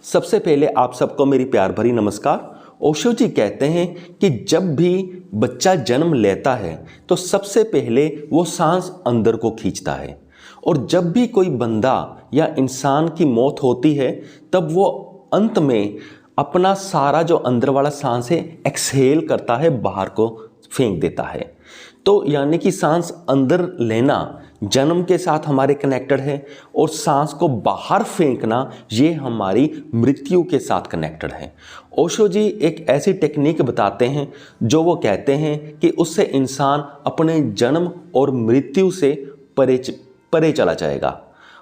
सबसे पहले आप सबको मेरी प्यार भरी नमस्कार। ओशो जी कहते हैं कि जब भी बच्चा जन्म लेता है तो सबसे पहले वो सांस अंदर को खींचता है, और जब भी कोई बंदा या इंसान की मौत होती है तब वो अंत में अपना सारा जो अंदर वाला सांस है एक्सहेल करता है, बाहर को फेंक देता है। तो यानी कि सांस अंदर लेना जन्म के साथ हमारे कनेक्टेड है, और सांस को बाहर फेंकना ये हमारी मृत्यु के साथ कनेक्टेड है। ओशो जी एक ऐसी टेक्निक बताते हैं जो वो कहते हैं कि उससे इंसान अपने जन्म और मृत्यु से परे चला जाएगा,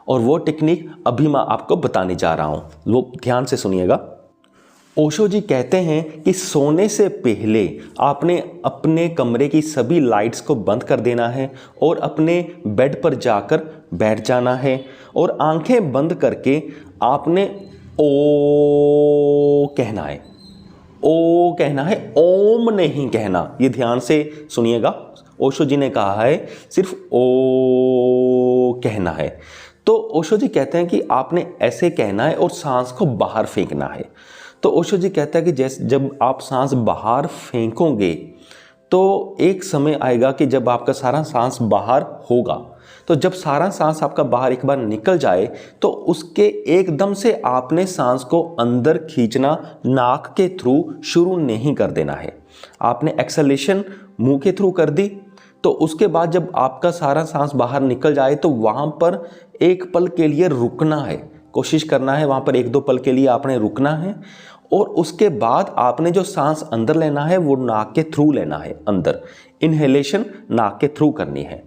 और वो टेक्निक अभी मैं आपको बताने जा रहा हूँ, वो ध्यान से सुनिएगा। ओशो जी कहते हैं कि सोने से पहले आपने अपने कमरे की सभी लाइट्स को बंद कर देना है और अपने बेड पर जाकर बैठ जाना है, और आंखें बंद करके आपने ओ कहना है। ओ कहना है, ओम नहीं कहना। ये ध्यान से सुनिएगा, ओशो जी ने कहा है सिर्फ ओ कहना है। तो ओशो जी कहते हैं कि आपने ऐसे कहना है और सांस को बाहर फेंकना है। तो ओशो जी कहता है कि जैसे जब आप सांस बाहर फेंकोगे तो एक समय आएगा कि जब आपका सारा सांस बाहर होगा, तो जब सारा सांस आपका बाहर एक बार निकल जाए तो उसके एकदम से आपने सांस को अंदर खींचना नाक के थ्रू शुरू नहीं कर देना है। आपने एक्सलेशन मुंह के थ्रू कर दी, तो उसके बाद जब आपका सारा सांस बाहर निकल जाए तो वहाँ पर एक पल के लिए रुकना है, कोशिश करना है वहाँ पर 1-2 पल के लिए आपने रुकना है, और उसके बाद आपने जो सांस अंदर लेना है वो नाक के थ्रू लेना है, अंदर इनहेलेशन नाक के थ्रू करनी है।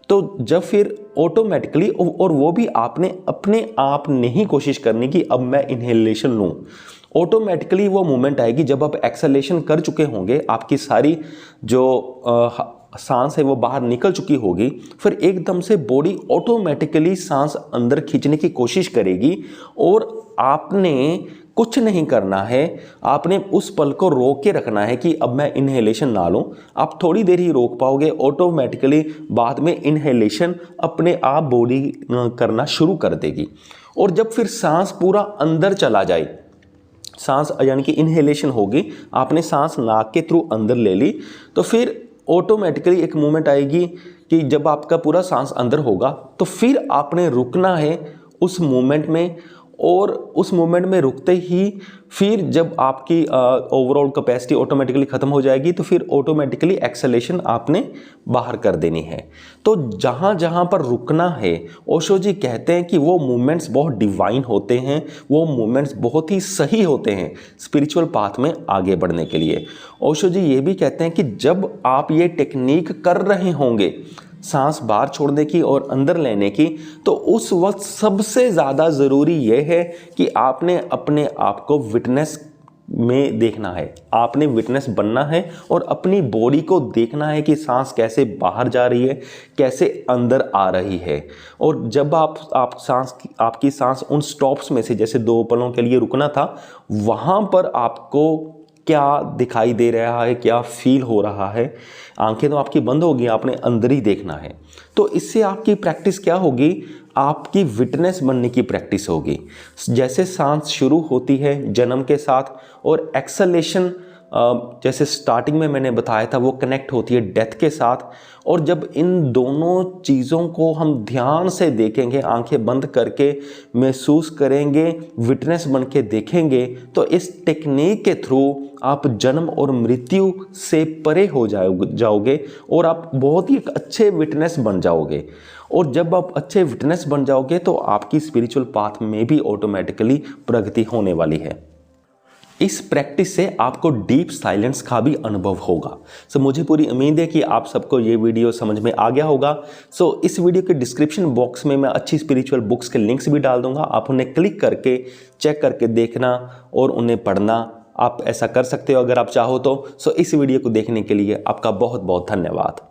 तो जब फिर ऑटोमेटिकली, और वो भी आपने अपने आप नहीं कोशिश करनी कि अब मैं इनहेलेशन लूँ, ऑटोमेटिकली वो मोमेंट आएगी जब आप एक्सलेशन कर चुके होंगे, आपकी सारी जो सांस है वो बाहर निकल चुकी होगी, फिर एकदम से बॉडी ऑटोमेटिकली सांस अंदर खींचने की कोशिश करेगी, और आपने कुछ नहीं करना है, आपने उस पल को रोक के रखना है कि अब मैं इनहेलेशन ना लूँ। आप थोड़ी देर ही रोक पाओगे, ऑटोमेटिकली बाद में इनहेलेशन अपने आप बॉडी करना शुरू कर देगी। और जब फिर सांस पूरा अंदर चला जाए, सांस यानी कि इनहेलेशन होगी, आपने सांस नाक के थ्रू अंदर ले ली, तो फिर ऑटोमेटिकली एक मोमेंट आएगी कि जब आपका पूरा सांस अंदर होगा तो फिर आपने रुकना है उस मोमेंट में, और उस मोमेंट में रुकते ही फिर जब आपकी ओवरऑल कैपेसिटी ऑटोमेटिकली ख़त्म हो जाएगी तो फिर ऑटोमेटिकली एक्सलेशन आपने बाहर कर देनी है। तो जहाँ जहाँ पर रुकना है, ओशो जी कहते हैं कि वो मोमेंट्स बहुत डिवाइन होते हैं, वो मोमेंट्स बहुत ही सही होते हैं स्पिरिचुअल पाथ में आगे बढ़ने के लिए। ओशो जी ये भी कहते हैं कि जब आप ये टेक्निक कर रहे होंगे सांस बाहर छोड़ने की और अंदर लेने की, तो उस वक्त सबसे ज़्यादा ज़रूरी यह है कि आपने अपने आप को विटनेस में देखना है, आपने विटनेस बनना है और अपनी बॉडी को देखना है कि सांस कैसे बाहर जा रही है, कैसे अंदर आ रही है। और जब आपकी सांस उन स्टॉप्स में से, जैसे 2 पलों के लिए रुकना था, वहाँ पर आपको क्या दिखाई दे रहा है, क्या फील हो रहा है, आंखें तो आपकी बंद होगी, आपने अंदर ही देखना है। तो इससे आपकी प्रैक्टिस क्या होगी, आपकी विटनेस बनने की प्रैक्टिस होगी। जैसे सांस शुरू होती है जन्म के साथ, और एक्सलेशन जैसे स्टार्टिंग में मैंने बताया था वो कनेक्ट होती है डेथ के साथ। और जब इन दोनों चीज़ों को हम ध्यान से देखेंगे, आंखें बंद करके महसूस करेंगे, विटनेस बन के देखेंगे, तो इस टेक्निक के थ्रू आप जन्म और मृत्यु से परे हो जाओगे और आप बहुत ही एक अच्छे विटनेस बन जाओगे। और जब आप अच्छे विटनेस बन जाओगे तो आपकी स्पिरिचुअल पाथ में भी ऑटोमेटिकली प्रगति होने वाली है। इस प्रैक्टिस से आपको डीप साइलेंस का भी अनुभव होगा। सो मुझे पूरी उम्मीद है कि आप सबको ये वीडियो समझ में आ गया होगा। सो इस वीडियो के डिस्क्रिप्शन बॉक्स में मैं अच्छी स्पिरिचुअल बुक्स के लिंक्स भी डाल दूंगा, आप उन्हें क्लिक करके चेक करके देखना और उन्हें पढ़ना। आप ऐसा कर सकते हो अगर आप चाहो तो। सो इस वीडियो को देखने के लिए आपका बहुत बहुत धन्यवाद।